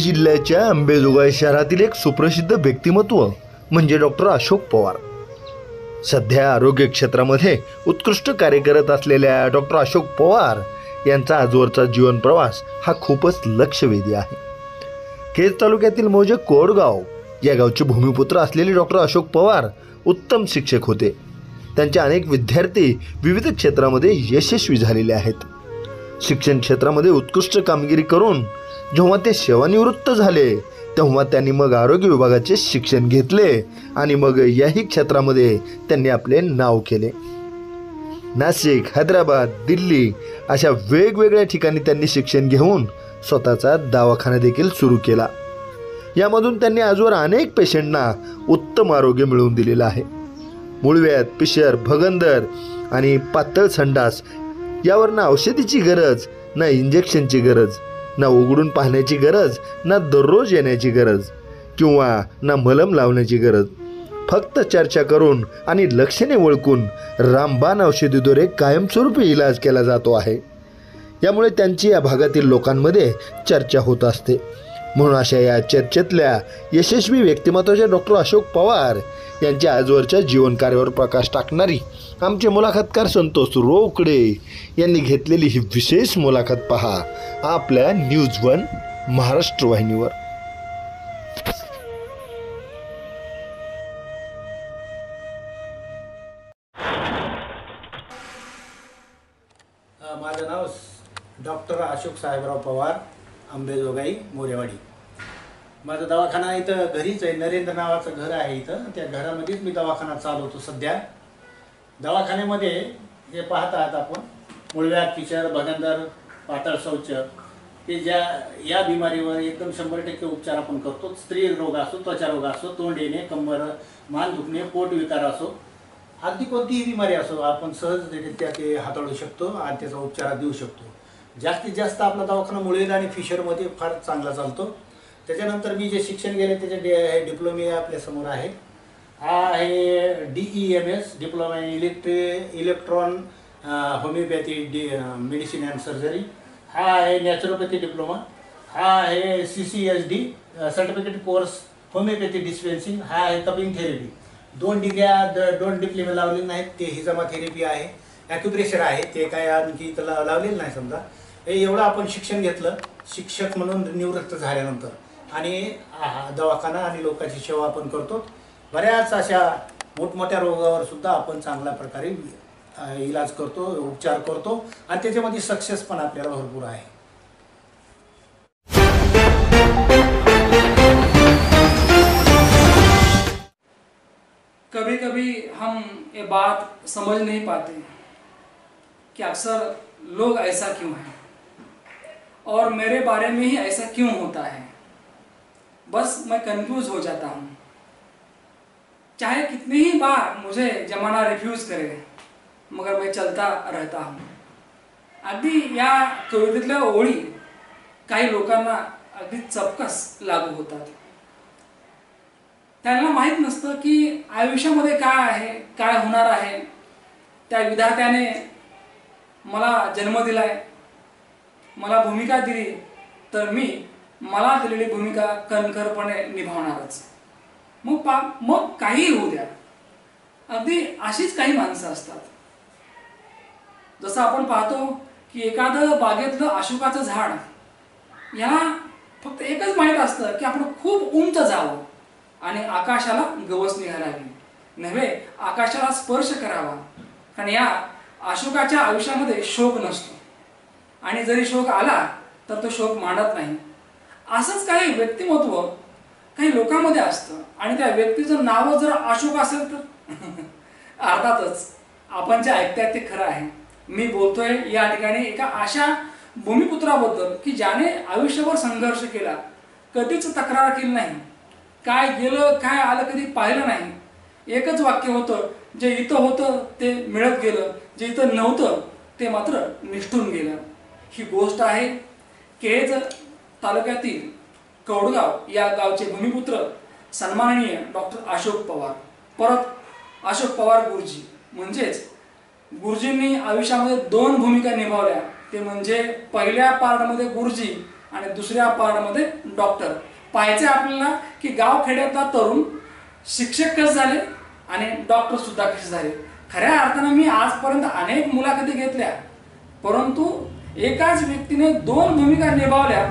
जिल्ह्याच्या अंबेजोगाई शहरातील एक सुप्रसिद्ध व्यक्तिमत्व म्हणजे डॉक्टर अशोक पवार। सध्या आरोग्य क्षेत्रामध्ये उत्कृष्ट कार्य करत असलेल्या डॉक्टर अशोक पवार यांचा आजवरचा जीवन प्रवास हा खूपच लक्षवेधी आहे। केज तालुक्यातील मौजे कोडगाव या गावचे भूमिपुत्र असलेले डॉक्टर अशोक पवार उत्तम शिक्षक होते। त्यांचे अनेक विद्यार्थी विविध क्षेत्रामध्ये यशस्वी झालेले आहेत। शिक्षण क्षेत्रामध्ये उत्कृष्ट कामगिरी करून जेव्हा ते सेवानिवृत्त झाले तेव्हा त्यांनी मग आरोग्य विभागाचे शिक्षण घेतले आणि मग याही क्षेत्रामध्ये त्यांनी आपले नाव केले। नाशिक, हैदराबाद, दिल्ली अशा वेगवेगळ्या ठिकाणी त्यांनी शिक्षण घेऊन स्वतःचा दवाखाना देखील सुरू केला। यामधून त्यांनी आजवर अनेक पेशंटना उत्तम आरोग्य मिळवून दिलेलं आहे। मूळव्याध, पिशर, भगंदर आणि पातळ संडास यावर ना औषधीची गरज, ना इंजेक्शनची गरज, ना उघडून पाहण्याची गरज, ना दररोज येण्याची गरज किंवा ना मलम लावण्याची गरज। फक्त चर्चा करून आणि लक्षणे ओळखून रामबाण औषधीद्वारे कायमस्वरूपी इलाज केला जातो आहे। यामुळे त्यांची या भागातील लोकांमध्ये चर्चा होत असते। म्हणून अशा या चर्चेतल्या यशस्वी व्यक्तिमत्वाचे डॉक्टर अशोक पवार यांच्या आजवरच्या जीवन कार्यावर प्रकाश टाकणारी आमचे मुलाखतकार संतोष रोकडे यांनी घेतलेली ही विशेष मुलाखत पहा आपल्या न्यूज वन महाराष्ट्र वाहिनीवर। माझं नाव डॉक्टर अशोक साहेबराव पवार, अंबेजोगाई, मोरेवाडी। माझा दवाखाना इथं घरीच आहे। नरेंद्र नावाचं घर आहे इथं, त्या घरामध्येच मी दवाखाना चालवतो सध्या। दवाखान्यामध्ये जे पाहतात आपण मूळव्याध, पिशर, भगंदर, पातळ शौच हे या बिमारीवर एकदम 100% उपचार आपण करतो। स्त्री रोग असो, त्वचा रोग असो, तोंड येणे, कंबर, मान दुखणे, पोट विकार असो, अगदी कोणतीही बिमारी असो आपण सहजरित्या ते हाताळू शकतो आणि त्याचा उपचार देऊ शकतो। जास्तीत जास्त आपला दवाखाना मूळव्याध आणि फिशरमध्ये फार चांगला चालतो। त्याच्यानंतर मी जे शिक्षण गेले त्याचे डिप्लोमे आपल्यासमोर आहे। हा आहे DEMS, diploma in electron homeopathy medicine and surgery. हा आहे नॅचरोपॅथी डिप्लोमा। हा आहे CCSD सर्टिफिकेट कोर्स होमिओपॅथी डिस्पेन्सिंग। हा आहे कपिंग थेरपी। 2 डिग्र्या 2 डिप्लोमे लावलेले नाहीत, ते हिजामा थेरपी आहे, ॲक्युप्रेशर आहे, ते काय आणखी त्याला लावलेलं नाही समजा। हे एवढं आपण शिक्षण घेतलं शिक्षक म्हणून निवृत्त झाल्यानंतर, आणि दवाखाना आणि लोकांची सेवा आपण करतो। बऱ्याच अशा मोठमोठ्या रोगावर सुद्धा आपण चांगल्या प्रकारे इलाज करतो, उपचार करतो आणि त्याच्यामध्ये सक्सेस पण आपल्याला भरपूर आहे। कभी कभी हम ये बात समझ नहीं पाते कि अक्सर लोग ऐसा क्यों है और मेरे बारे में ही ऐसा क्यों होता है। बस मैं कंफ्यूज हो जाता हूँ। चाहे कितनी ही बार मुझे जमाना रिफ्यूज करे मगर मैं चलता रहता हूँ। अगदी या कवितेतल्या ओळी काही लोकांना अगदी चपकस लागू होतात। त्यांना माहित नसतं की आयुष्यामध्ये काय आहे, काय होणार आहे। त्या विधात्याने मला जन्म दिलाय, मला भूमिका दिली, तर मी मला दिलेली भूमिका कणखरपणे निभावणारच। मग काही होऊ द्या। अगदी अशीच काही माणसं असतात। जसं आपण पाहतो की एखादं बागेतलं अशोकाचं झाड, याला फक्त एकच माहित असतं की आपण खूप उंच जावं आणि आकाशाला गवसणी घालावी, नव्हे आकाशाला स्पर्श करावा। कारण या अशोकाच्या आयुष्यामध्ये शोक नसतो आणि जरी शोक आला तर तो शोक मांडत नाही। असंच काही व्यक्तिमत्व काही लोकांमध्ये असतं आणि त्या व्यक्तीचं नाव जर अशोक असेल तर अर्थातच आपण जे ऐकताय ते खरं आहे। मी बोलतोय या ठिकाणी एका अशा भूमिपुत्राबद्दल की ज्याने आयुष्यभर संघर्ष केला, कधीच तक्रार केली नाही, काय गेलं काय आलं कधी पाहिलं नाही। एकच वाक्य होतं, जे इथं होतं ते मिळत गेलं, जे इथं नव्हतं ते मात्र निष्ठून गेलं। ही गोष्ट आहे केज तालुक्यातील कोडगाव या गावचे भूमिपुत्र सन्माननीय डॉक्टर अशोक पवार, परत अशोक पवार गुरुजी। म्हणजेच गुरुजींनी आयुष्यामध्ये 2 भूमिका निभावल्या। ते म्हणजे पहिल्या पार्टमध्ये गुरुजी आणि दुसऱ्या पार्टमध्ये डॉक्टर. पाहायचं आपल्याला की गावखेड्यातला तरुण शिक्षक कसे झाले आणि डॉक्टर सुद्धा कसे झाले. खऱ्या अर्थानं मी आजपर्यंत अनेक मुलाखती घेतल्या, परंतु एकाच व्यक्तीने 2 भूमिका निभावल्या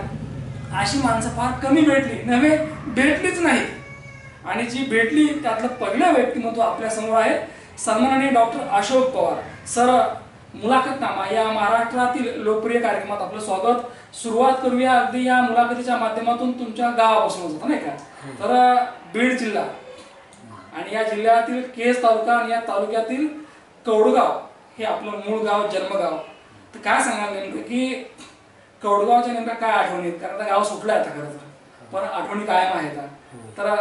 अशी माणसं फार कमी भेटली, नव्हे भेटलीच नाही. आणि जी भेटली त्यातलं पहिलं व्यक्तिमत्व आपल्या समोर आहे, सन्माननीय डॉक्टर अशोक पवार सर. मुलाखतनामा या महाराष्ट्रातील लोकप्रिय कार्यक्रमात आपलं स्वागत. सुरुवात करूया अगदी या मुलाखतीच्या माध्यमातून तुमच्या गावापासून होतं नाही का. तर बीड जिल्हा आणि या जिल्ह्यातील केज तालुका आणि या तालुक्यातील कौडगाव हे आपलं मूळ गाव, जन्मगाव. तर काय सांगाल नेमकं की कौडगावच्या नेमक्या काय आठवणी आहेत? कारण गाव सुटलं आता खरं तर, पण आठवणी कायम आहेत. तर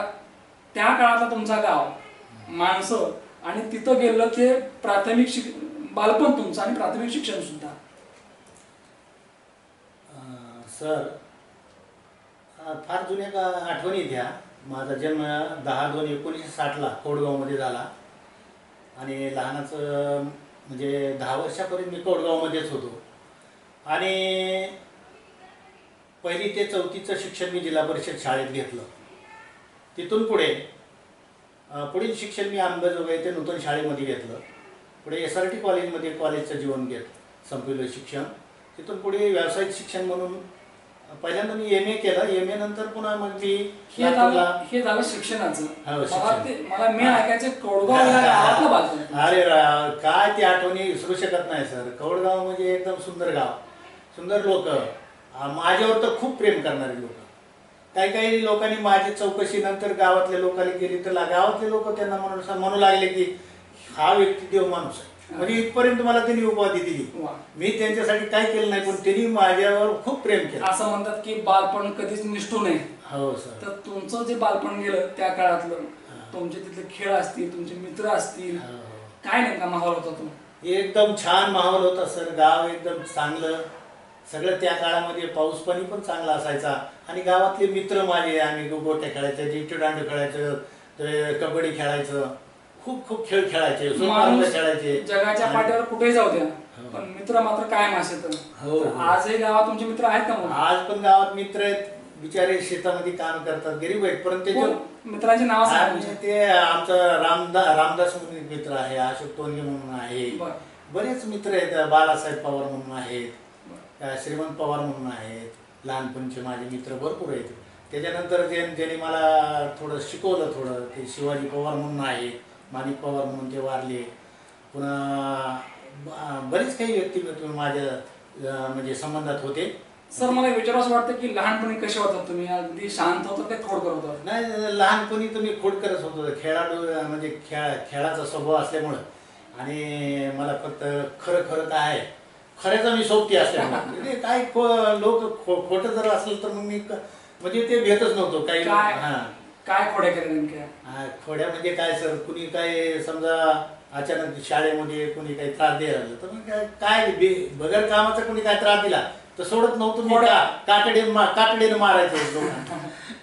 त्या काळातला तुमचा गाव, माणसं आणि तिथं गेलं ते प्राथमिक बालपण तुमचं आणि प्राथमिक शिक्षण सुद्धा. सर, फार जुन्या आठवणी द्या. माझा जन्म 10/2/1960 कोडगावमध्ये झाला आणि लहानाचं म्हणजे 10 वर्षापर्यंत मी कोडगावमध्येच होतो. आणि 1ली ते 4थीचं शिक्षण मी जिल्हा परिषद शाळेत घेतलं. तिथून पुढील शिक्षण मी अंबाजोगाई ते नूतन शाळेमध्ये घेतलं. पुढे SRT कॉलेजमध्ये कॉलेजचं जीवन संपवलं शिक्षण. तिथून पुढे व्यावसायिक शिक्षण म्हणून पहिल्यांदा मी MA केलं. MA नंतर पुन्हा मग मी हे झालं शिक्षणाचं. मला मेन ऐकायचं कौडगाव या गावातलं बाजू. अरे काय ती आठवणी विसरू शकत नाही सर. कौडगाव म्हणजे एकदम सुंदर गाव, सुंदर लोक, माझ्यावर तर खूप प्रेम करणारे लोक. काही लोकांनी माझी चौकशी नंतर गावातल्या लोकांनी केली तर गावातले लोक त्यांना म्हणू लागले की हा व्यक्ती देव माणूस आहे. म्हणजे इथपर्यंत मला त्यांनी उपाधी दिली. मी त्यांच्यासाठी काय केलं नाही, पण त्यांनी माझ्यावर खूप प्रेम केलं. असं म्हणतात की बालपण कधीच निष्ठू नये. हो सर. तर तुमचं जे बालपण गेलं त्या काळातलं, तुमचे तिथले खेळ असतील, तुमचे मित्र असतील, काय नेमका माहोल होता तो? एकदम छान माहोल होता सर. गाव एकदम चांगलं, सगळं त्या काळामध्ये पाऊस पाणी पण चांगला असायचा. आणि गावातले मित्र माझे, आम्ही गोट्या खेळायचं, विटीदांडू खेळायचं, कबड्डी खेळायचं, खूप खेळ खेळायचे, खेळायचे. जगाच्या पाठीवर कुठेही जाऊ द्या, पण मित्र मात्र कायम असेल. आजही गावात तुमचे मित्र आहेत का? आज पण गावात मित्र आहेत. बिचारे शेतामध्ये काम करतात, गरीब आहेत, परंतु मित्रांचे नाव ते आमचं रामदास म्हणून एक मित्र आहे, अशोक टोनगे म्हणून आहे, बरेच मित्र आहेत. बालासाहेब पवार म्हणून आहेत, श्रीमंत पवार म्हणून आहेत. लहानपणीचे माझे मित्र भरपूर आहेत. त्याच्यानंतर ज्यांनी मला थोडं शिकवलं, थोडं ते शिवाजी पवार म्हणून आहे, माणिक पवार म्हणून ते वारले. पुन्हा बरेच काही व्यक्तिमत्व माझ्या म्हणजे संबंधात होते. सर, मला विचारावं वाटतं की लहानपणी कसे होतात तुम्ही? अगदी शांत होतात ते खोडकर होतात? नाही, लहानपणी तर मी खोडकरच होतो. खेळाडू म्हणजे खेळाचा स्वभाव असल्यामुळं आणि मला फक्त खरं काय आहे, खऱ्याचा मी सोबती असल्यामुळे काय लोक खोटं जर असलं तर मग मी म्हणजे ते भेटच नव्हतो. काही काय खोड्या केल्या नेमक्या? खोड्या म्हणजे काय सर, कुणी काय समजा अचानक शाळेमध्ये कुणी काही त्रास द्यायला लागलं तर मग काय बगैर कामाचा कुणी काय त्रास दिला तर सोडत नव्हतं मी.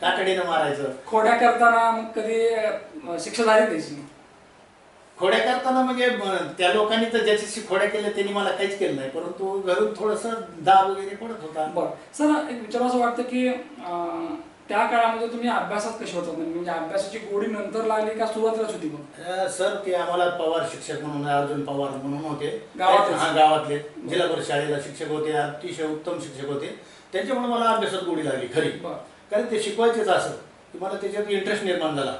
कातडीनं मारायचं. खोड्या करताना मग कधी शिक्षा झाली त्याची? खोड्या करताना म्हणजे त्या लोकांनी तर ज्याच्याशी खोड्या केल्या त्यांनी मला काहीच केलं नाही, परंतु घरून थोडस दाब वगैरे पडत होता. बरं सर, एक विचारावं वाटतं की त्या काळामध्ये तुम्ही अभ्यासात कसे होता? म्हणजे अभ्यासाची गोडी नंतर लागली का सुरुवातीलाच होती? सर, ते आम्हाला पवार शिक्षक म्हणून, अर्जुन पवार म्हणून होते गावातले, जिल्हा परिषद शाळेला शिक्षक होते, अतिशय उत्तम शिक्षक होते. त्यांच्यामुळे मला अभ्यासात गोडी लागली खरी. कारण ते शिकवायचेच असं की मला त्याच्यात इंटरेस्ट निर्माण झाला.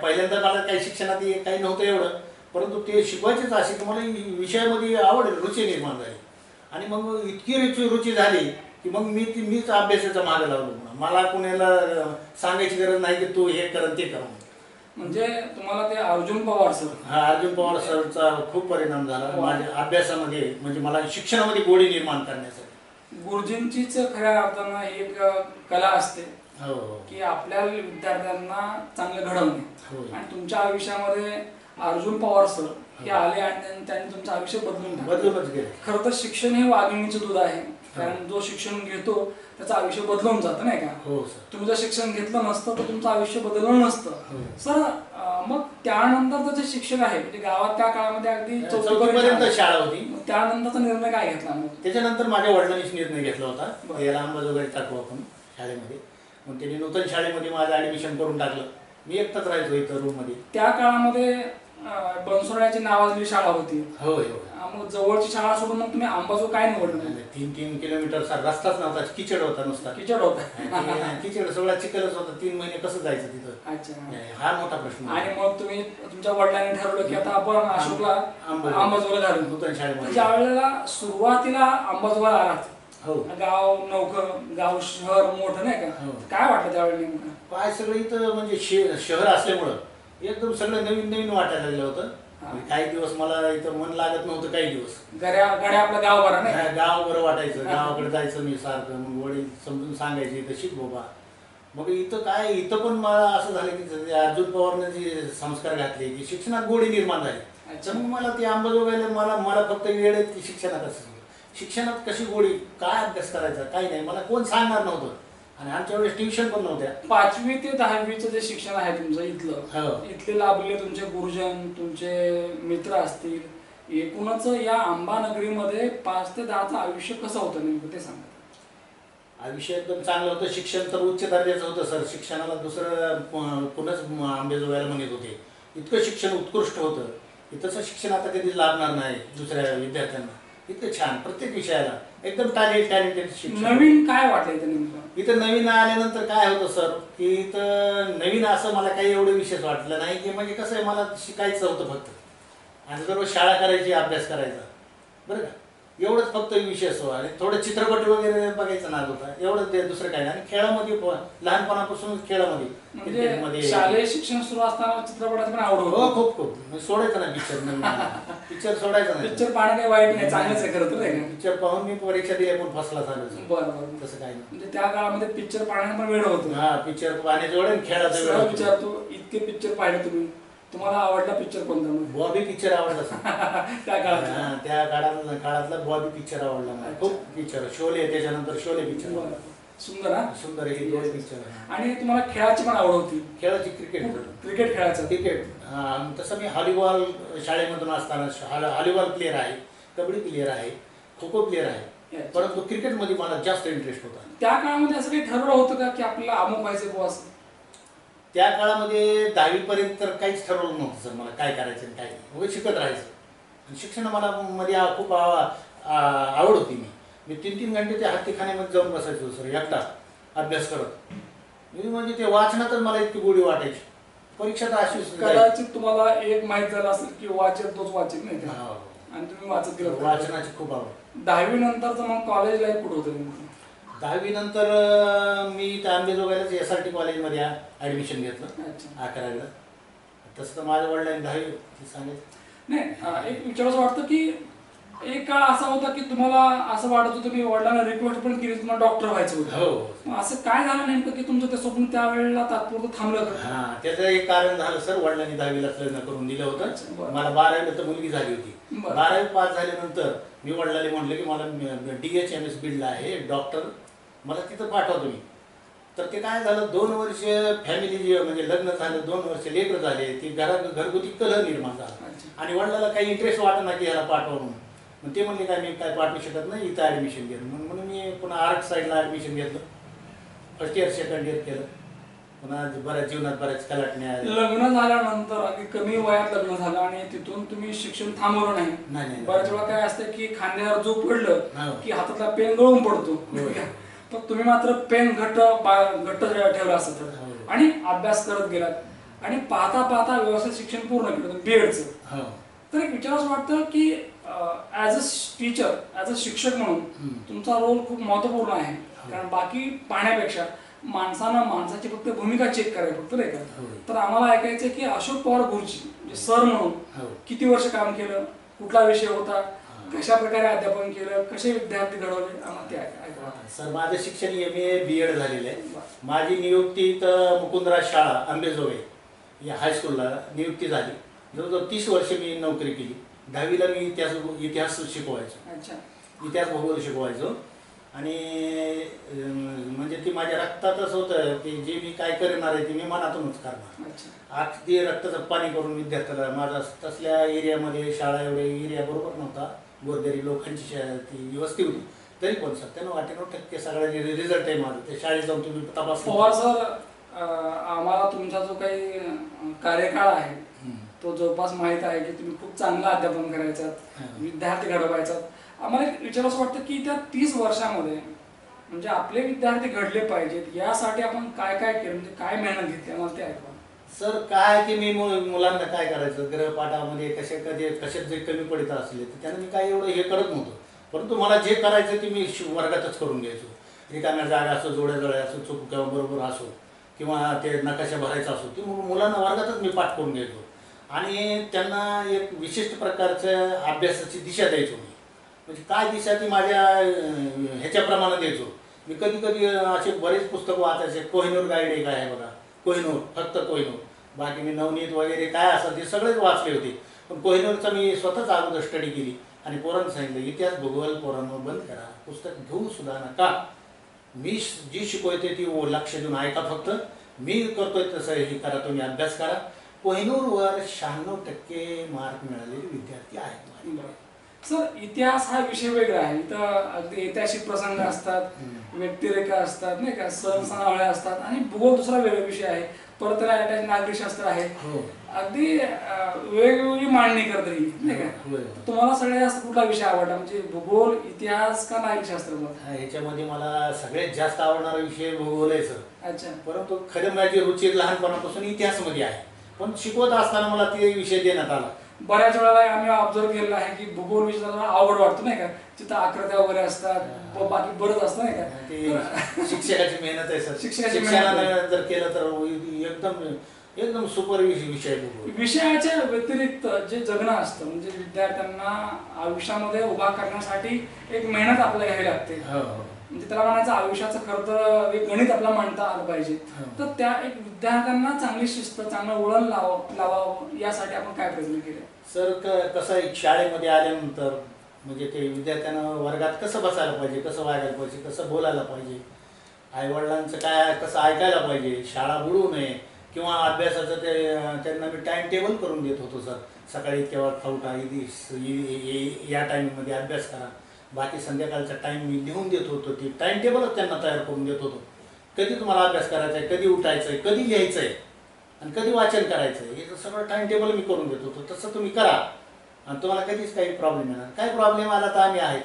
पहिल्यांदा मला काही शिक्षणात काही नव्हतं एवढं, परंतु ते शिकवायचेच असे की मला विषयामध्ये आवड, रुची निर्माण झाली. आणि मग इतकी रुची झाली की मग मीच अभ्यासाचा मागे लागलो. मला कुणाला सांगायची गरज नाही की तू हे कर ते कर. म्हणजे तुम्हाला ते अर्जुन पवार सर, अर्जुन पवार सरचा खूप परिणाम झाला माझ्या अभ्यासामध्ये, म्हणजे मला शिक्षणामध्ये गोडी निर्माण करण्यासाठी. गुरुजींचीच खऱ्या अर्थानं एक कला असते की आपल्या विद्यार्थ्यांना चांगलं घडवणे. आणि तुमच्या आयुष्यामध्ये अर्जुन पवार सर हे आले आणि त्यांनी तुमचं आयुष्य बदलून टाकलं. बदलूनच गेले. खरं तर शिक्षण हे वाघिणीचं दूध आहे, कारण जो शिक्षण घेतो त्याचं आयुष्य बदलून जातं नाही का. हो सर. तुम्ही जर शिक्षण घेतलं नसतं तर तुमचं आयुष्य बदललं नसतं. सर मग त्यानंतर जे शिक्षण आहे म्हणजे गावात त्या काळामध्ये अगदी चौथीपर्यंत शाळा होती. त्यानंतरचा निर्णय काय घेतला मग? त्याच्यानंतर माझ्या वडिलांनीच निर्णय घेतला होता याला अंबाजोगाई टाकू आपण शाळेमध्ये. मग त्यांनी नूतन शाळेमध्ये माझं ऍडमिशन करून टाकलं. मी एकटाच राहायचो इथं रूम मध्ये. त्या काळामध्ये बनसोड्याची नावाजलेली शाळा होती. हो. मग जवळची शाळा सोडून मग तुम्ही अंबाजोगाई काय निवडलं? 3 किलोमीटरचा रस्ताच नव्हता, किचड होता नुसता. किचड होता. किचड सगळा चिखलच होता. 3 महिने कसं जायचं तिथं? अच्छा. हा मोठा प्रश्न. आणि मग तुम्ही तुमच्या वडिलांनी ठरवलं की आता आपण अशोकला अंबाजोगाईला घालू. नूतन शाळेमध्ये ज्या वेळेला सुरुवातीला अंबाजोगाईला आलात, हो, गाव नवखं, गाव शहर मोठं नाही का, काय वाटलं त्यावेळी नेमकं? काय सगळं इथं म्हणजे शहर असल्यामुळं एकदम सगळं नवीन नवीन वाटायला लागलं होतं. काही दिवस मला इथं मन लागत नव्हतं. काही दिवस गड्या आपलं गाव बरं नाही, गाव बरं वाटायचं. गावाकडे जायचं मी सारखं. मग वडील समजून सांगायचे इथं शिक बाबा. मग इथं काय, इथं पण मला असं झालं की अर्जुन पवारने जे संस्कार घातले की शिक्षणात गोडी निर्माण झाली. तर मग मला ते अंबाजोगाईला मला फक्त वेळ आहे की शिक्षणात कशी गोडी, काय अभ्यास करायचा, काही नाही मला कोण सांगणार नव्हतं. आणि आमच्या वेळेस ट्युशन पण नव्हत्या. 5वी ते 10वीचं जे शिक्षण आहे तुमचं इथलं, इथले लाभले तुमचे गुरुजन, तुमचे मित्र असतील, एकूणच या अंबानगरीमध्ये 5 ते 10चं आयुष्य कसं होतं नेमकं ते सांगा. आयुष्य एकदम चांगलं होतं. शिक्षण तर उच्च दर्जाचं होतं सर. शिक्षणाला दुसरं पुन्हाच अंबाजोगाईला म्हणत होते. इतकं शिक्षण उत्कृष्ट होतं की तसं शिक्षण आता कधीच लाभणार नाही दुसऱ्या विद्यार्थ्यांना. इतकं छान प्रत्येक विषयाला एकदम टॅलेंटेड शिक्षण. नवीन काय वाटलं इथं नेमकं? इथं नवीन आल्यानंतर काय होतं सर की इथं नवीन असं मला काही एवढं विशेष वाटलं नाही. की म्हणजे कसं आहे, मला शिकायचं होतं फक्त. आणि दररोज शाळा करायची, अभ्यास करायचा, बरं का, एवढंच फक्त विशेष हो. आणि थोडं चित्रपट वगैरे बघायचा नाद होता, एवढंच. ते दुसरं काही नाही. आणि खेळामध्ये लहानपणापासूनच खेळामध्ये, म्हणजे शालेय शिक्षण सुरू असताना चित्रपटाचं पण आवड होतं? हो, खूप सोडायचं ना पिक्चर सोडायचं नाही. पिक्चर पाहणं काही वाईट नाही, चांगलंच आहे खरं तर. पिक्चर पाहून मी परीक्षा दिल्या पण फसला झालो. बरं. तसं काही नाही. म्हणजे त्या काळामध्ये पिक्चर पाहण्याला पण वेळ होतो. हा, पिक्चर पाहण्याचं वेळ, खेळाचं वेळ. विचारतो, इतके पिक्चर पाहिले तुम्ही, तुम्हाला आवडला पिक्चर कोणता? बॉबी पिक्चर आवडला त्या काळात? त्या काळातला बॉबी पिक्चर आवडला मला खूप. पिक्चर शोले, त्याच्यानंतर शोले पिक्चर सुंदर. सुंदर हे दोन पिक्चर. आणि तुम्हाला खेळाची पण आवड होती? खेळाची, क्रिकेट खेळायचं. क्रिकेट तसं मी हॉलीबॉल शाळेमधून असताना हॉलीबॉल प्लेअर आहे, कबड्डी प्लेअर आहे, खो खो प्लेअर आहे. परंतु क्रिकेटमध्ये मला जास्त इंटरेस्ट होता. त्या काळामध्ये असं काही ठरवलं होतं का की आपल्याला अमुक व्हायचं बुवा असं? त्या काळामध्ये 10वी पर्यंत तर काहीच ठरवलं नव्हतं सर मला काय करायचं आणि काय नाही. उगाच शिकत राहायचं. शिक्षण मला मध्ये खूप आवड होती. मी 3-3 घंटे त्या हत्तीखान्यामध्ये जाऊन बसायचो सर, एकटा अभ्यास करत. म्हणजे ते वाचनातच मला इतकी गोडी वाटायची. परीक्षा तर अशी कदाचित तुम्हाला एक माहित झालं असेल की वाचक तोच वाचक नाही का, आणि तुम्ही वाचत गेला. वाचनाची खूप आवड. 10वी नंतरचं मग कॉलेज लाईफ कुठं होतं? 10वी नंतर मी त्या अंबाजोगाईलाच SRT कॉलेजमध्ये ॲडमिशन घेतलं 11वीला. तसं तर माझ्या वडिलांनी 10वी सांगितलं नाही. एक विचारायचं वाटतं की एक काळ असा होता की तुम्हाला असं वाटत होतं की वडिलांना रिक्वेस्ट पण केली, तुम्हाला डॉक्टर व्हायचं होतं. हो. असं काय झालं नेमकं की तुमचं ते स्वप्न त्यावेळेला तात्पुरतं थांबलं? हा, त्याचं एक कारण झालं सर. वडिलांनी 10वीलाच लग्न करून दिलं होतं. मला 12वीला तर मुलगी झाली होती. 12वी पास झाल्यानंतर मी वडिलांनी म्हटलं की मला DHMS बीडला आहे डॉक्टर, मला तिथं पाठवा तुम्ही. तर ते काय झालं, 2 वर्ष फॅमिली म्हणजे लग्न झालं, 2 वर्ष लेकर झाले, ती घरगुती कलह निर्माण झाला. आणि वडिलांना काही इंटरेस्ट वाटत की याला पाठवा म्हणून. मग ते म्हणले काय मी काय पाठवू शकत नाही, इथं ॲडमिशन घेतलं. म्हणून मी पुन्हा आर्ट साईडला ॲडमिशन घेतलं. फर्स्ट इयर सेकंड इयर केलं. पुन्हा बऱ्याच जीवनात बऱ्याच कलाटण्या. लग्न झाल्यानंतर अगदी कमी वयात लग्न झालं आणि तिथून तुम्ही शिक्षण थांबवलं नाही. बऱ्याच वेळा काय असतं की खांद्यावर जो पडलं की हातातला पेन गळून पडतो. तर तुम्ही मात्र पेन घट्ट ठेवला असत आणि अभ्यास करत गेलात आणि पाहता पाहता व्यवसाय शिक्षण पूर्ण केलं BEdचं. तर एक विचार असं वाटतं की as a teacher, as a शिक्षक म्हणून तुमचा रोल खूप महत्वपूर्ण आहे. कारण बाकी पाहण्यापेक्षा माणसाची फक्त भूमिका चेक करायची फक्त नाही का. तर आम्हाला ऐकायचं की अशोक पवार गुरुजी म्हणजे सर म्हणून किती वर्ष काम केलं, कुठला विषय होता, कशा प्रकारे अध्यापन केलं, कसे विद्यार्थी घडवले, आम्हाला ते ऐका. सर माझं शिक्षण MA BEd झालेलं आहे. माझी नियुक्ती तर मुकुंदराज शाळा अंबाजोगाई या हायस्कूलला नियुक्ती झाली. जवळजवळ 30 वर्ष मी नोकरी केली. 10वीला मी इतिहास शिकवायचो, अच्छा. इतिहास भूगोल शिकवायचो. आणि म्हणजे ती माझ्या रक्तातच होतं की जे मी काय करणार आहे ते मी मनातूनच करणार. अच्छा. अगदी रक्ताचं पाणी करून विद्यार्थ्याला माझा तसल्या एरियामध्ये शाळा एवढे एरिया बरोबर नव्हता, गोरगरीब लोकांची ती वस्ती होती, तरी पण 97-98% सगळ्या रिझल्ट आहे माझं. ते शाळेत जाऊन तुम्ही तपास. पवार सर, आम्हाला तुमचा जो काही कार्यकाळ आहे तो जवळपास माहीत आहे की तुम्ही खूप चांगलं अध्यापन करायचात, विद्यार्थी घडवायचात. आम्हाला एक विचार असं वाटतं की त्या 30 वर्षामध्ये म्हणजे आपले विद्यार्थी घडले पाहिजेत यासाठी आपण काय काय केलं, म्हणजे काय मेहनत घेतली, आम्हाला ते ऐकवा. सर काय की मी मुलांना काय करायचं, ग्रहपाठामध्ये कशात जे कमी पडत असले तर त्यांना मी काय एवढं हे करत नव्हतं. परंतु मला जे करायचं ते मी वर्गातच करून घ्यायचो. रिकाम्या जागा असो, जोड्या असो, चूक किंवा बरोबर असो, किंवा ते नकाशा भरायचा असो, ते मुलांना वर्गातच मी पाठ करून घ्यायचो. आणि त्यांना एक विशिष्ट प्रकारच्या अभ्यासाची दिशा द्यायचो मी. म्हणजे काय दिशा ती माझ्या ह्याच्याप्रमाणे द्यायचो मी. कधी कधी असे बरेच पुस्तकं वाचायचे. कोहिनूर गाईड एक आहे बघा, कोहिनूर, फक्त कोहिनूर. बाकी मी नवनीत वगैरे काय असं ते सगळेच वाचले होते. पण कोहिनूरचा मी स्वतःच अगोदर स्टडी केली आणि पोरांना सांगितलं इतिहास भूगोल पोरांवर बंद करा, पुस्तक घेऊ सुद्धा नका. मी जी शिकवते ती लक्ष देऊन ऐका, फक्त मी करतोय तसं हे करा, तुम्ही अभ्यास करा. कोहिनूरवर 96% मार्क मिळालेले विद्यार्थी आहेत. सर, इतिहास हा विषय वेगळा आहे. इथं अगदी ऐतिहासिक प्रसंग असतात, व्यक्तिरेखा असतात, नाही का, सण सणावळे असतात. आणि भूगोल दुसरा वेगळा विषय आहे, परत त्याला नागरिकशास्त्र आहे. अगदी वेगवेगळी मांडणी करता येईल, नाही का. तुम्हाला सगळ्यात जास्त कुठला विषय आवडला, म्हणजे भूगोल, इतिहास का नागरिकशास्त्र? ह्याच्यामध्ये मला सगळ्यात जास्त आवडणारा विषय भूगोल आहे सर. अच्छा. परंतु खरं माझी रुची लहानपणापासून इतिहासमध्ये आहे, पण शिकवत असताना मला ते विषय देण्यात आला. बऱ्याच वेळेला आम्ही ऑब्झर्व केलेलं आहे की भूगोल विषय आवड वाटतो, नाही का, तिथं आकृत्या वगैरे असतात, बाकी बरंच असतं, नाही का. ते शिक्षकाची मेहनत आहे सर. शिक्षकाची शिक्षणानं जर केलं तर एकदम सुपर विषय भूगोल. विषयाच्या व्यतिरिक्त जे जगणं असतं, म्हणजे विद्यार्थ्यांना आयुष्यामध्ये उभा करण्यासाठी एक मेहनत आपल्याला घ्यावी लागते. म्हणजे त्याला म्हणायचं आयुष्याचं खरं तर एक गणित आपल्याला मांडता आलं पाहिजे. तर त्या एक विद्यार्थ्यांना चांगली शिस्त, चांगलं वळण लावावं यासाठी आपण काय प्रयत्न केले? सर कसं आहे, शाळेमध्ये आल्यानंतर म्हणजे ते विद्यार्थ्यांना वर्गात कसं बसायला पाहिजे, कसं वागायला पाहिजे, कसं बोलायला पाहिजे, आईवडिलांचं काय कसं ऐकायला पाहिजे, शाळा बुडवू नये, किंवा अभ्यासाचं त्यांना मी टाइम टेबल करून देत होतो सर. सकाळी केव्हा उठा, या टायमिंगमध्ये अभ्यास करा, बाकी संध्याकाळचा टाइम मी लिहून देत होतो. ती टाइम टेबलच त्यांना तयार करून देत होतो. कधी तुम्हाला अभ्यास करायचा आहे, कधी उठायचं आहे, कधी लिहायचं आहे आणि कधी वाचन करायचं आहे, हे सगळं टाइम टेबल मी करून देत होतो. तसं तुम्ही करा आणि तुम्हाला कधीच काही प्रॉब्लेम येणार. काय प्रॉब्लेम आला तर आम्ही आहेत.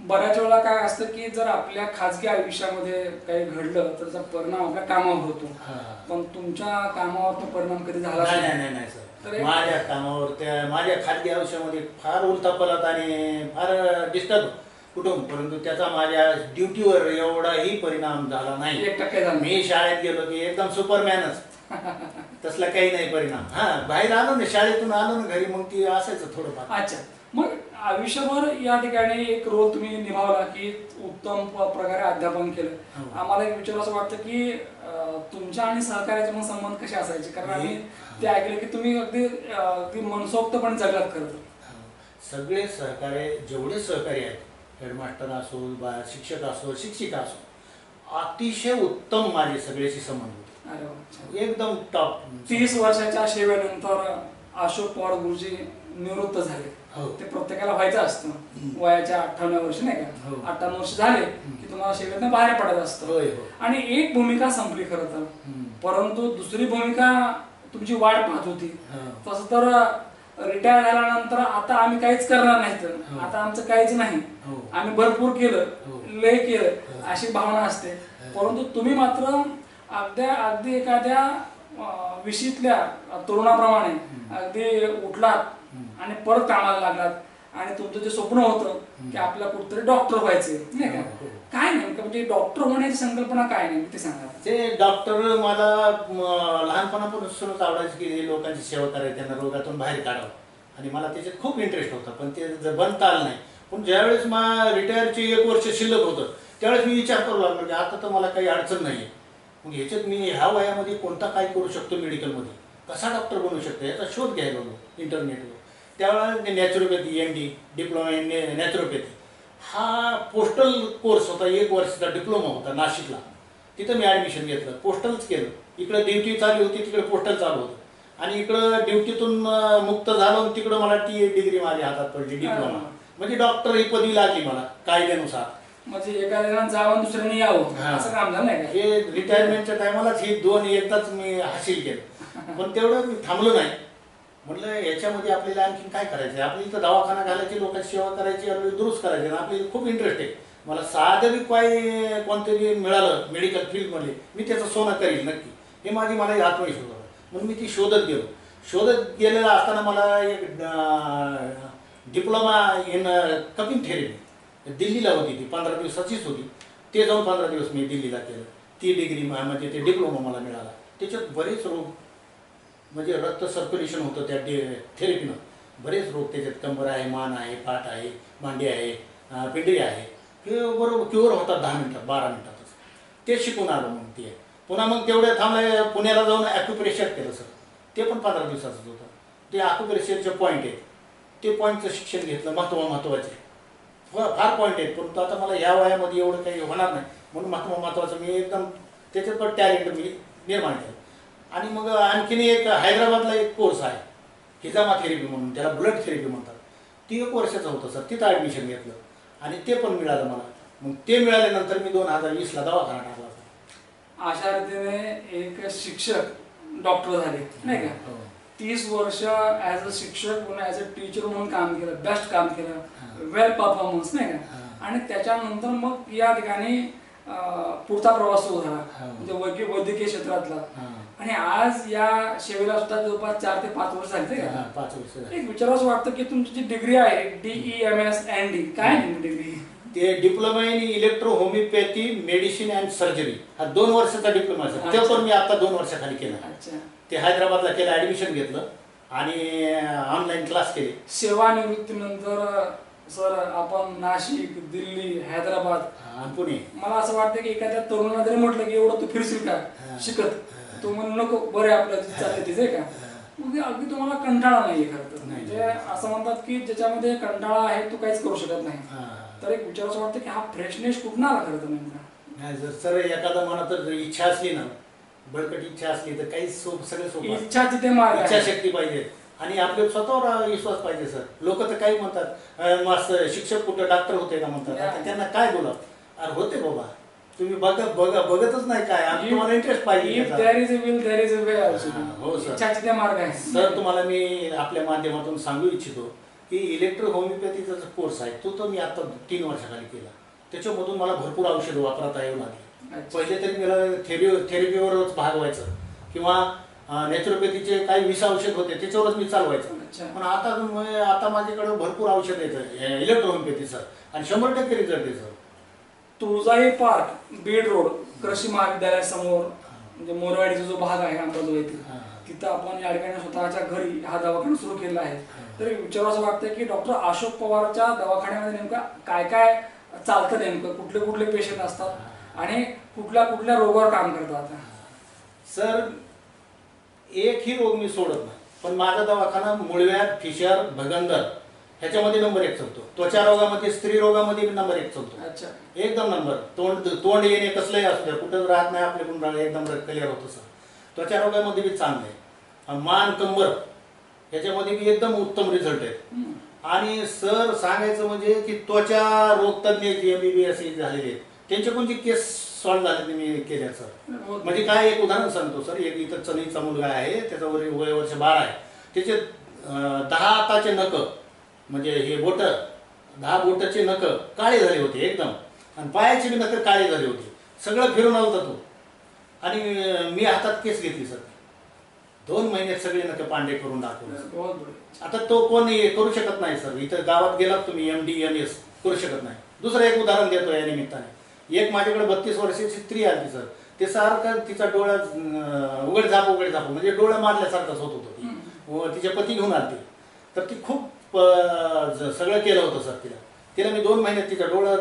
बऱ्याच वेळा काय असतं की जर आपल्या खाजगी आयुष्यामध्ये काही घडलं तर त्याचा परिणाम आपल्या कामावर होतो, पण तुमच्या कामावर तो परिणाम कधी झाला नाही सर. माझ्या कामावर माझ्या खाजगी आयुष्यामध्ये फार उलथापालथ आणि फार डिस्टर्ब कुटुंब, परंतु त्याचा माझ्या ड्युटीवर एवढाही परिणाम झाला नाही. 1% झाला. मी शाळेत गेलो की एकदम सुपरमॅनच, तसला काही नाही परिणाम. बाहेर आलो ना, शाळेतून आलो ना घरी, मग ती असायचं थोडंफार. अच्छा. मग आयुष्यभर या ठिकाणी एक रोल तुम्ही निभावला की उत्तम प्रकारे अध्यापन केलं. आम्हाला एक विचार असं वाटतं की तुमच्या आणि सहकार्याचे मग संबंध कसे असायचे, कारण आम्ही ते ऐकले की तुम्ही अगदी मनसोक्तपणे जगलात. करत सगळे सहकार्य, जेवढे सहकारी आहेत, हेडमास्टर असो, शिक्षक असो, शिक्षिका असो, अतिशय उत्तम माझे सगळ्याशी संबंध होते, एकदम टॉप. 30 वर्षाच्या सेवेनंतर अशोक पवार गुरुजी निवृत्त झाले. ते प्रत्येकाला व्हायचं असतं वयाच्या 58व्या वर्षी, नाही का. 58 वर्ष झाले की तुम्हाला सेवेतनं बाहेर पडायचं असतं. आणि एक भूमिका संपली खरं तर, परंतु दुसरी भूमिका तुमची वाट पाहत होती. तसं तर रिटायर झाल्यानंतर आता आम्ही काहीच करणार नाही, तर आता आमचं काहीच नाही, आम्ही भरपूर केलं, लय केलं, अशी भावना असते. परंतु तुम्ही मात्र अगदी एखाद्या विशीतल्या तरुणाप्रमाणे अगदी उठलात आणि परत कामाला लागलात. आणि तुमचं जे स्वप्न होतं की आपल्याला कुठतरी डॉक्टर व्हायचे, नाही का, काय नेमकं म्हणजे डॉक्टर होण्याची संकल्पना काय नेमकी ते सांगा. ते डॉक्टर मला लहानपणापासूनच आवडायचं की लोकांची सेवा करायची, त्यांना रोगातून बाहेर काढावं, आणि मला त्याच्यात खूप इंटरेस्ट होता. पण ते बनता आलं नाही. पण ज्यावेळेस रिटायरची 1 वर्ष शिल्लक होतं त्यावेळेस मी विचार करू लागलो की आता तर मला काही अडचण नाही, मग ह्याच्यात मी ह्या वयामध्ये कोणता काय करू शकतो, मेडिकलमध्ये कसा डॉक्टर बनू शकतो याचा शोध घ्यायला लागलो. इंटरनेटवर. त्यावेळेला naturopathy MD diploma in naturopathy हा पोस्टल कोर्स होता, 1 वर्षाचा डिप्लोमा होता नाशिकला. तिथं मी ॲडमिशन घेतलं, पोस्टलच केलं. इकडं ड्युटी चालू होती, तिकडे पोस्टल चालू होतं. आणि इकडं ड्युटीतून मुक्त झालो, तिकडं मला TA डिग्री माझ्या हातात पडली, डिप्लोमा. म्हणजे डॉक्टर ही पदवी लागली मला कायद्यानुसार. म्हणजे एका जावं दुसऱ्याने यावं असं काम झालं नाही का? हे रिटायरमेंटच्या टायमालाच हे 2 एकदाच मी हासिल केलं. पण तेवढं मी थांबलो नाही. म्हटलं याच्यामध्ये आपल्याला आणखीन काय करायचं, आपली इथं दवाखाना घालायची, लोकांची सेवा करायची, आपल्याला दुरुस्त करायची. आपल्याला खूप इंटरेस्ट आहे. मला साधं बी काही कोणतरी मिळालं मेडिकल फील्डमध्ये, मी त्याचं सोनं करील नक्की, हे मला आत्मविश्वास होता. म्हणून मी ती शोधत गेलेला असताना मला एक डिप्लोमा इन कपिंग थेरपी दिल्लीला होती. ती 15 दिवसाचीच होती. ते जाऊन 15 दिवस मी दिल्लीला केलं. ती डिग्री म्हणजे ते डिप्लोमा मला मिळाला. त्याच्यात बरेच रोग, म्हणजे रक्त सर्क्युलेशन होतं त्या थेरपीनं. बरेच रोग त्याच्यात, कंबर आहे, मान आहे, पाठ आहे, मांडी आहे, पिंडरी आहे, हे बरोबर क्युअर होतात 10 मिनिटात 12 मिनिटातच. ते शिकून आलो मग ते. पुन्हा मग तेवढे थांबले, पुण्याला जाऊन ॲक्युप्रेशर केलं सर. ते पण 15 दिवसाचंच होतं. ते ॲक्युप्रेशरचे पॉईंट आहेत, ते पॉईंटचं शिक्षण घेतलं. महत्त्वाचे फार पॉईंट आहेत, परंतु आता मला या वयामध्ये एवढं काही होणार नाही म्हणून महत्त्वाचं मी एकदम त्याच्यात पण टॅलेंट मी निर्माण केलं. आणि मग आणखीन एक हैदराबादला एक कोर्स आहे हिजामा थेरपी म्हणून, त्याला ब्लड थेरपी म्हणतात. ती 1 वर्षाचं होतं सर. तिथं ॲडमिशन घेतलं आणि ते पण मिळालं मला. मग ते मिळाल्यानंतर मी 2020ला दवाखाना टाकला. अशा रीतीने एक शिक्षक डॉक्टर झाले नाही का? 30 वर्ष ॲज अ शिक्षक म्हणून, ॲज अ टीचर म्हणून काम केलं, बेस्ट काम केलं, वेल परफॉर्मन्स नाही का? आणि त्याच्यानंतर मग या ठिकाणी पुढचा प्रवास सुरू झाला, म्हणजे वैद्यकीय क्षेत्रातला. आणि आज या सेवेला सुद्धा जवळपास 4 ते 5 वर्ष झाली का? 5 वर्ष. एक विचारावं वाटतं की तुमची जी डिग्री आहे DEMS ND काय डिग्री? ते diploma in electro homeopathy medicine and surgery हा 2 वर्षाचा डिप्लोमा आहे. ते पण मी आता 2 वर्षाखाली केला. अच्छा. ते हैदराबादला केलं, ॲडमिशन घेतलं आणि ऑनलाईन क्लास केले. सेवानिवृत्तीनंतर सर आपण नाशिक, दिल्ली, हैदराबाद, पुणे. मला असं वाटतं की एखाद्या तरुणाला जरी म्हटलं की एवढं तू फिरशील का शिकत, तो म्हणून नको, बरे आपलं चालले तिथे का? मग अगदी तुम्हाला कंटाळा नाहीये खरं तर. म्हणजे असं म्हणतात की ज्याच्यामध्ये कंटाळा आहे तो काहीच करू शकत नाही. तर एक विचार असं वाटतं की हा फ्रेशनेस कुठून आला खरं तर नेमका? नाही जर सर एखादा मनात जर इच्छा असली ना, बळकट इच्छा असली तर काही सगळे सोपं. इच्छा तिथे मार्ग, इच्छाशक्ती पाहिजे आणि आपल्या स्वतःवर विश्वास पाहिजे सर. लोक तर काही म्हणतात, मास्तर शिक्षक कुठं डॉक्टर होते का म्हणतात. आता त्यांना काय बोला, अरे होते बाबा, तुम्ही बघतच नाही काय, तुम्हाला इंटरेस्ट पाहिजे. हो सर, इच्छा तिथे मार्ग आहे. सर तुम्हाला मी आपल्या माध्यमातून सांगू इच्छितो की इलेक्ट्रो होमिओपॅथीचा जो कोर्स आहे तो मी आता 3 वर्षाखाली केला. त्याच्यामधून मला भरपूर औषध वापरता येऊ लागली. पहिले तरी मला थेरपीवरच भाग व्हायचं किंवा नॅचरोपॅथीचे काही 20 औषध होते त्याच्यावरच मी चालवायचं. पण आता माझ्याकडे भरपूर औषध येतं इलेक्ट्रो होमिओपॅथीचं आणि 100% रिझल्ट आहे सर. तुळजाई पार्क, बीड रोड, कृषी महाविद्यालयासमोर, म्हणजे मोरवाडीचा जो भाग आहे आमचा जो येथे, तिथं आपण या ठिकाणी स्वतःच्या घरी हा दवाखाना सुरू केला आहे. तर विचारावं असं वाटतं की डॉक्टर अशोक पवारच्या दवाखान्यामध्ये नेमका काय काय चालतं, नेमकं कुठले कुठले पेशंट असतात आणि कुठल्या कुठल्या रोगावर काम करतात? सर एकही रोग मी सोडत नाही, पण माझा दवाखाना मुळव्याध, फिशर, भगंदर ह्याच्यामध्ये नंबर 1 चालतो. त्वचा रोगामध्ये, स्त्री रोगामध्ये नंबर 1 चालतो. अच्छा, एकदम नंबर. तोंड येणे कसलंही असू द्या, कुठं राहत नाही आपल्याकडून, एकदम क्लिअर होतं सर. त्वचा रोगामध्ये बी चांगलं आहे. मान, कंबर ह्याच्यामध्ये बी एकदम उत्तम रिझल्ट आहे. आणि सर सांगायचं म्हणजे की त्वचा रोग तज्ञ MBBS झालेले आहेत, त्यांचे कोणते केस सॉल्व्ह झाले मी केल्या सर. म्हणजे काय, एक उदाहरण सांगतो सर. एक इथं चनीचा मुलगा आहे, त्याचा वय वर्ष 12 आहे. त्याचे 10 हाताचे नख, म्हणजे हे बोट, 10 बोटाचे नख काळे झाले होते एकदम, आणि पायाचे बी नख काळे झाले होते. सगळं फिरून आला तो. आणि मी हातात केस घेतली सर. 2 महिन्यात सगळे नख पांढरे करून दाखवले. आता तो कोण करू शकत नाही सर. इथं गावात गेलात तुम्ही MD MS करू शकत नाही. दुसरं एक उदाहरण देतो या निमित्ताने. एक माझ्याकडे 32 वर्षाची स्त्री आली सर. ते सारखं तिचा डोळा उघड झाप म्हणजे डोळा मारल्यासारखाच होत होतं. तिचे पती घेऊन आलते, तर ती खूप सगळं केलं होतं सर. तिला मी 2 महिन्यात तिचा डोळा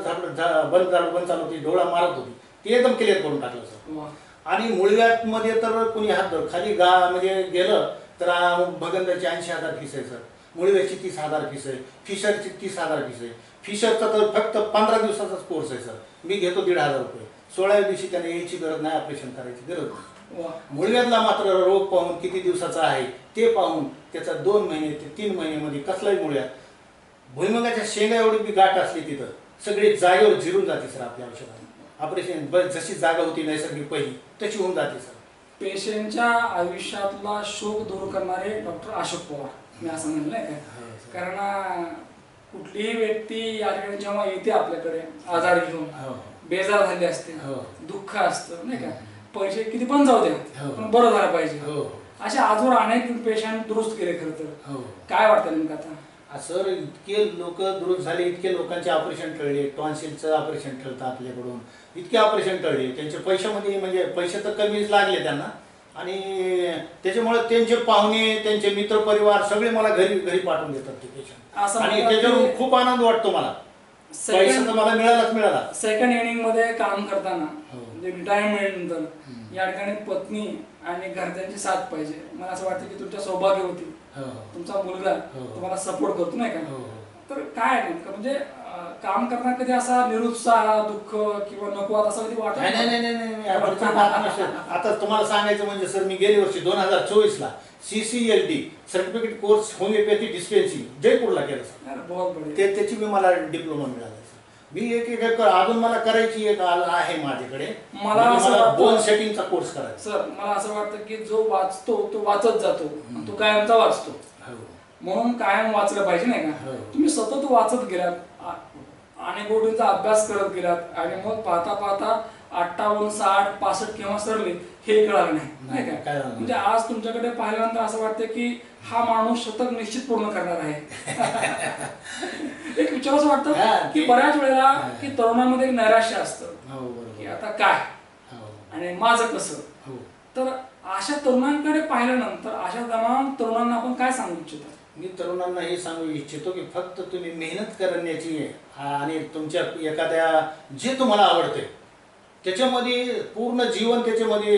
बंद चालू होती, डोळा मारत होती, ती एकदम क्लिअर करून टाकलं सर. आणि मुळव्याधमध्ये तर कुणी हात खाली म्हणजे गेलं तर भगंदरची 80,000 फीस आहे सर, मुळव्याची 30,000 फीस आहे, फिशरची 30,000 फीस आहे. फिशरचा तर फक्त 15 दिवसाचाच कोर्स आहे सर, मी घेतो 1,500 रुपये. 16व्या दिवशी त्याने यायची गरज नाही, ऑपरेशन करायची गरज नाही. वा. मुळव्यातला मात्र रोग पाहून किती दिवसाचा आहे ते पाहून त्याचा 2 महिने ते 3 महिन्यामध्ये कसलाही मुळ्यात भुईमुगाच्या शेंगा एवढी बी गाठ असली तिथं सगळी जागेवर जिरून जाते सर आपल्या औषधाने. ऑपरेशन जशी जागा होती नैसर्गिक पहिली तशी होऊन जाते सर. पेशंटच्या आयुष्यातला शोक दूर करणारे डॉक्टर अशोक पवार, मी असं म्हणलंय काय. कारण कुठलीही व्यक्ती या ठिकाणी जेव्हा येते आपल्याकडे आजार घेऊन बेजार झाली असते, दुःख असतं नाही का, पैसे किती पण जाऊ द्या पण बरं झालं पाहिजे, असे आजवर अनेक पेशंट दुरुस्त केले. खरं तर काय वाटतं नेमकं आता सर, इतके लोक दुरुस्त झाले, इतके लोकांचे ऑपरेशन टळले, टॉन्सिलचं ऑपरेशन टळतं आपल्याकडून, इतके ऑपरेशन टळले. त्यांच्या पैशामध्ये म्हणजे पैसे तर कमीच लागले त्यांना, आणि त्याच्यामुळे त्यांचे पाहुणे त्यांचे मित्र परिवार सगळे मला घरी घरी पाठवून देतात ते पेशंट, आणि त्याच्यावर खूप आनंद वाटतो मला. पैसा तर मला मिळालाच मिळाला. सेकंड इनिंग मध्ये काम करताना म्हणजे रिटायरमेंट नंतर या ठिकाणी पत्नी आणि घरच्यांची साथ पाहिजे. मला असं वाटतं की तुमच्या सौभाग्य होती, तुमचा मुलगा तुम्हाला सपोर्ट करतो नाही का. तर काय नेमकं म्हणजे काम करताना कधी असा निरुत्साह, दुःख किंवा नको असं कधी वाटत नाही. आता तुम्हाला सांगायचं म्हणजे सर, मी गेल्या वर्षी 2024ला CCLD सर्टिफिकेट कोर्स होमिओपॅथी डिस्पेन्सिंग जयपूरला केलं सर. त्याची मी मला डिप्लोमा मिळाला सर. मी एक अजून मला करायची एक आहे माझ्याकडे, मला बोन सेटिंगचा कोर्स करायचा. सर मला असं वाटतं की जो वाचतो तो वाचत जातो, तो कायमचा वाचतो, म्हणून कायम वाचलं पाहिजे नाही का. तुम्ही सतत वाचत गेलात, अनेक गोष्टींचा अभ्यास करत गेलात, आणि मग पाहता पाहता 58, 60, 65 केव्हा सरले हे कळालं नाही का. म्हणजे आज तुमच्याकडे पाहिल्यानंतर असं वाटतं की हा माणूस शतक निश्चित पूर्ण करणार आहे. एक विचार असं वाटतं की बऱ्याच वेळेला की तरुणांमध्ये एक नैराश्य असतं की आता काय आणि माझं कसं. तर अशा तरुणांकडे पाहिल्यानंतर अशा तरुणांना आपण काय सांगू इच्छितो. मी तरुणांना हे सांगू इच्छितो की फक्त तुम्ही मेहनत करण्याची आणि तुमच्या एखाद्या जे तुम्हाला आवडते त्याच्यामध्ये पूर्ण जीवन त्याच्यामध्ये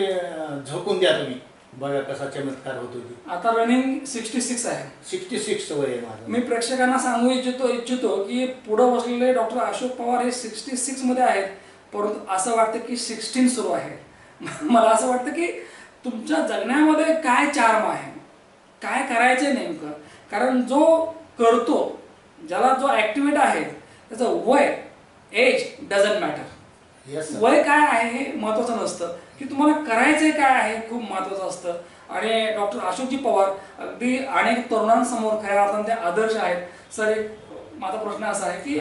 झोकून द्या तुम्ही. बघा कसा चमत्कार होतो. आता रनिंग 66 आहे, 66 वय आहे माझं. मी प्रेक्षकांना सांगू इच्छितो की पुढे बसलेले डॉक्टर अशोक पवार हे 66 मध्ये आहेत, परंतु असं वाटतं की 16 सुरू आहे. मला असं वाटतं की तुमच्या जगण्यामध्ये काय चार्म आहे, काय करायचं नेमकं. कारण जो करतो, ज्याला जो ऍक्टिव्हेट आहे त्याचं वय एज डझंट मॅटर. वय काय आहे हे महत्वाचं नसतं, की तुम्हाला करायचंय काय आहे खूप महत्वाचं असतं. आणि डॉक्टर अशोकजी पवार अगदी अनेक तरुणांसमोर खऱ्या अर्थाने ते आदर्श आहेत. सर एक माझा प्रश्न असा आहे की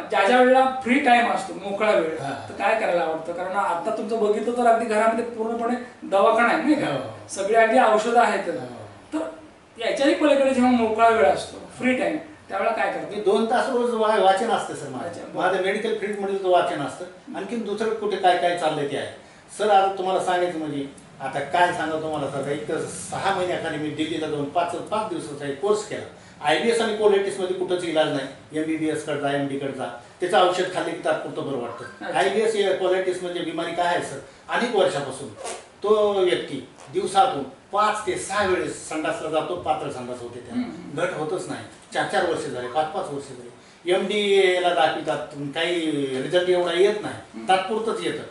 ज्या ज्या वेळेला फ्री टाइम असतो, मोकळा वेळ, तर काय करायला आवडतं. कारण आता तुमचं बघितलं तर अगदी घरामध्ये पूर्णपणे दवाखाना आहे नाही का, सगळी अगदी औषधं आहेत. तर याच्याही पलीकडे जेव्हा मोकळा वेळ असतो, फ्री टाइम, त्यावेळेला काय करतो. मी 2 तास रोज वाचन असतं सर. माझं मेडिकल फील्ड मध्ये वाचन असतं. आणखीन दुसरं कुठे काय काय चाललंय ते आहे सर. आता तुम्हाला सांगायचं म्हणजे आता काय सांगा तुम्हाला सर, एक 6 महिन्याखाली मी दिल्लीला जाऊन 5 दिवसाचा एक कोर्स केला. IBS आणि कोलायटिस मध्ये कुठंच इलाज नाही. MBBS कडचा MD कडचा त्याचं औषध खाल्ले की तात्पुरतं बरं वाटतं. IBS कोलायटिस म्हणजे बिमारी काय आहे सर, अनेक वर्षापासून तो व्यक्ती दिवसातून 5 ते 6 वेळेस संडासला जातो, पातळ संडास होते, त्याला घट होतच नाही. 4 वर्ष झाले, 5 वर्ष झाले. MD ला दाखवितात, काही रिझल्ट एवढा येत नाही, तात्पुरतच येतं.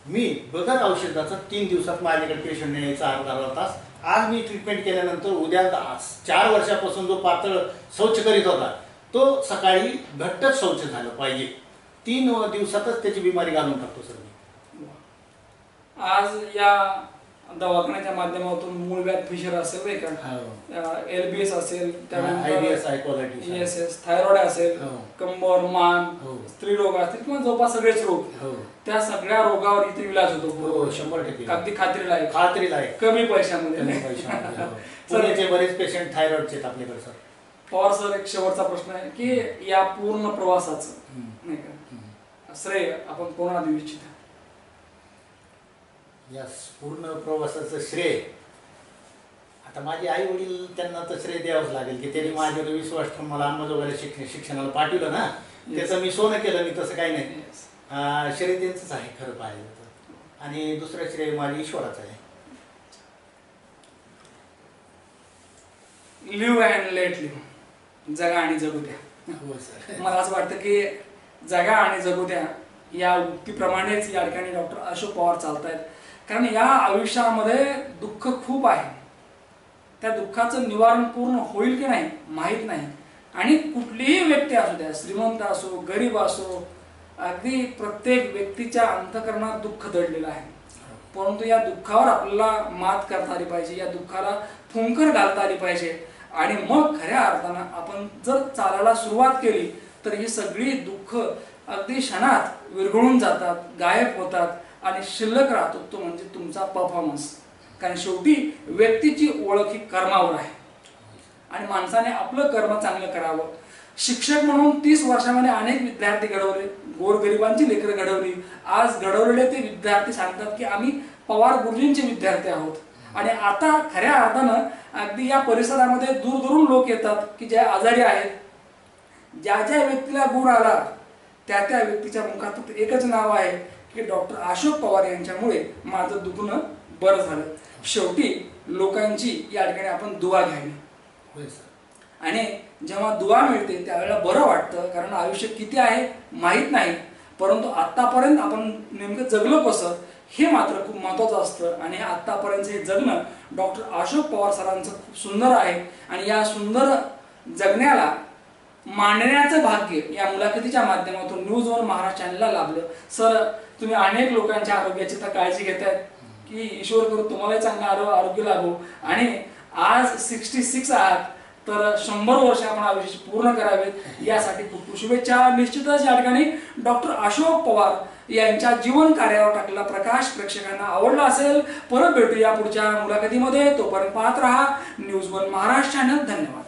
मी बगर औषधाचं 3 दिवसात माझ्याकडे पेशंट यायचा अर्धा तास. आज मी ट्रीटमेंट केल्यानंतर उद्या 4 वर्षापासून जो पातळ शौच करीत होता तो सकाळी घट्टच शौच झालं पाहिजे. 3 दिवसातच त्याची बिमारी घालून टाकतो सर मी. आज या दवाखान्याच्या माध्यमातून मूळव्याध फिशर असेल नाही का, LBS असेल, थायरॉइड असेल, कंबर, मान, स्त्री रोग असतील किंवा जवळपास सगळेच रोग, त्या सगळ्या रोगावर इथे इलाज होतो. 100% अगदी खात्रीला आहे, कमी पैशामध्ये. पुण्याचे बरेच पेशंट थायरॉइडचे आपल्याकडे सर. पवार सर, एक शेवटचा प्रश्न आहे की या पूर्ण प्रवासाचं नाही का श्रेय आपण कोणाला देऊ इच्छिता. या पूर्ण प्रवासाचं श्रेय आता माझे आई वडील, त्यांना तर श्रेय द्यावंच लागेल की त्यांनी माझ्यावर विश्वास ठेवून मला अंबाजोगाईला शिक्षणाला पाठवलं ना. त्याचं मी सोनं केलं. मी तसं काही नाही. श्रेय त्यांचंच आहे खरं पाहिलं तर. आणि दुसरं श्रेय माझ्या ईश्वराचं आहे. लिव्ह अँड लेट लिव्ह, जगा आणि जगू द्या. हो सर. मला असं वाटतं की जगा आणि जगू द्या या उक्तीप्रमाणेच या ठिकाणी डॉक्टर अशोक पवार चालतायत. कारण या आयुष्यामध्ये दुःख खूप आहे, त्या दुःखाचं निवारण पूर्ण होईल की नाही माहीत नाही. आणि कुठलीही व्यक्ती असू द्या, श्रीमंत असो गरीब असो, अगदी प्रत्येक व्यक्तीच्या अंतःकरणात दुःख दडलेलं आहे. परंतु या दुःखावर आपल्याला मात करता आली पाहिजे, या दुःखाला फुंकर घालता आली पाहिजे. आणि मग खऱ्या अर्थानं आपण जर चालायला सुरुवात केली तर ही सगळी दुःख अगदी क्षणात विरघळून जातात, गायब होतात आणि शिल्लक राहतो तो म्हणजे तुमचा परफॉर्मन्स. कारण शेवटी व्यक्तीची ओळख ही कर्मावर आहे आणि माणसाने आपलं कर्म चांगलं करावं. शिक्षक म्हणून 30 वर्षामध्ये अनेक विद्यार्थी घडवले, गोरगरिबांची लेकरं घडवली. आज घडवलेले ते विद्यार्थी सांगतात की आम्ही पवार गुरुजींचे विद्यार्थी आहोत. आणि आता खऱ्या अर्थानं अगदी या परिसरामध्ये दूरदूरून लोक येतात की जे आजारी आहेत. ज्या ज्या व्यक्तीला गुण आला त्या त्या व्यक्तीच्या मुखात फक्त एकच नाव आहे की डॉक्टर अशोक पवार यांच्यामुळे माझं दुखणं बरं झालं. शेवटी लोकांची या ठिकाणी आपण दुआ घ्यावी. होय सर. आणि जेव्हा दुआ मिळते त्यावेळेला बरं वाटतं. कारण आयुष्य किती आहे माहीत नाही, परंतु आत्तापर्यंत आपण नेमकं जगलो कसं हे मात्र खूप महत्त्वाचं असतं. आणि आत्तापर्यंत हे जगणं डॉक्टर अशोक पवार सरांचं खूप सुंदर आहे. आणि या सुंदर जगण्याला मांडण्याचं भाग्य या मुलाखतीच्या माध्यमातून न्यूज वन महाराष्ट्र चॅनलला लाभलं. सर, तुम्ही अनेक लोकांच्या आरोग्याची तर काळजी घेतायत की ईश्वर करू तुम्हालाही चांगलं आरोग्य लाभो. आणि आज 66 आहात तर 100 वर्ष आपण आयुष्याची पूर्ण करावेत यासाठी खूप खूप शुभेच्छा. निश्चितच या ठिकाणी डॉक्टर अशोक पवार यांच्या जीवन कार्यावर टाकलेला प्रकाश प्रेक्षकांना आवडला असेल. परत भेटूया पुढच्या मुलाखतीमध्ये. तोपर्यंत पाहत रहा न्यूज वन महाराष्ट्र चॅनल. धन्यवाद.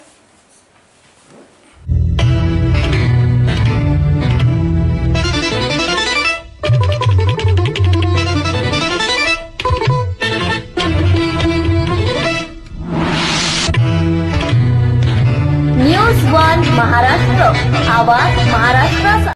न्यूज वन महाराष्ट्र, आवाज महाराष्ट्राचा.